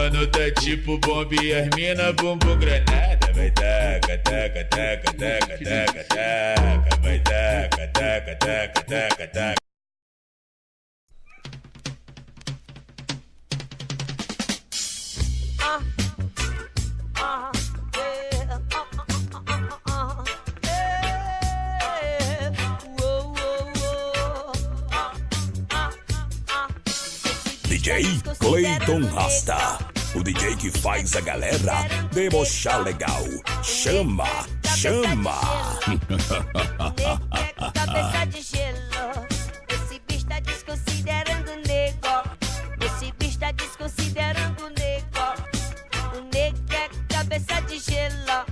mano tá tipo bomba e as mina bumbum granada. Vai taca, taca, taca, taca, taca, taca. Vai taca, taca, taca, taca, taca. DJ Cleiton Rasta, o DJ que faz a galera debochar legal. Chama, chama. Cabeça de gelo, esse bicho tá desconsiderando o nego. Esse bicho tá desconsiderando o nego. O nego é cabeça de gelo.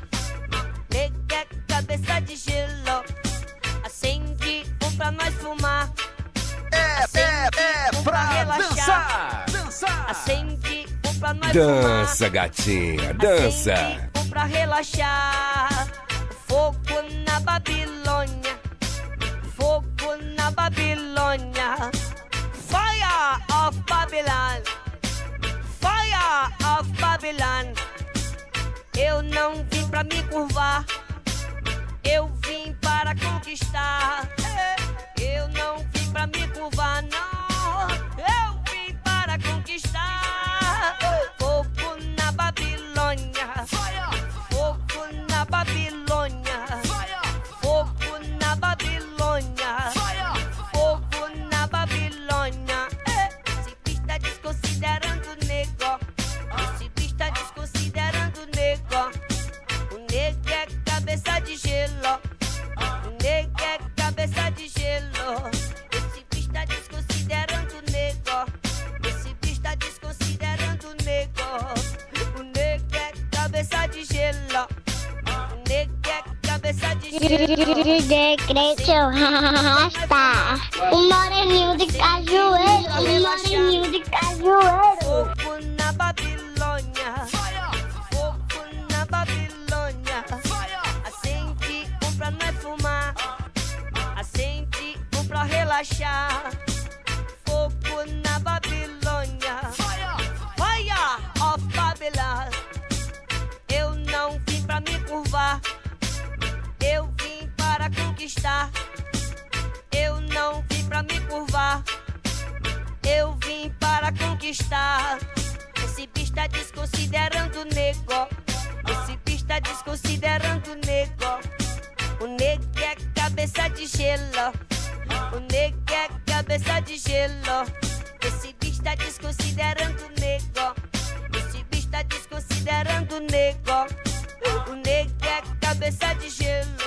Nego é cabeça de gelo. Acende um pra nós fumar. Pra dançar, Acende um pra nós Dança, fumar. gatinha, dança. Acende um pra relaxar. Fogo na Babilônia. Fogo na Babilônia. Fire of Babylon. Fire of Babylon. Eu não vim pra me curvar. Eu vim para conquistar. Eu não vim pra me curvar, não. Eu vim para conquistar. Fogo na Babilônia. Fogo na Babilônia. Fogo na Babilônia. Fogo na Babilônia. Esse bicho tá desconsiderando o nego. Esse bicho tá desconsiderando o nego. O nego é cabeça de gelo. O nego é cabeça de gelo. Esse bicho tá desconsiderando o nego. Esse bicho tá desconsiderando o nego. O nego é cabeça de gelo. O nego é cabeça de gelo. DJ Cleiton Rasta, o moreninho de cajueiro, o moreninho de cajueiro. Fogo na Babilônia. Fogo na Babilônia. Acende um pra nós fumar. Acende um pra relaxar. Fogo na Babilônia. Fire of Babylon. Eu não vim pra me curvar. Eu vim para conquistar. Eu não vim pra me curvar. Eu vim para conquistar. Esse bicho tá desconsiderando o nego. Esse bicho tá desconsiderando o nego. O nego é cabeça de gelo. O nego é cabeça de gelo. Esse bicho tá desconsiderando o nego. Esse bicho tá desconsiderando o nego. O nego é cabeça de gelo.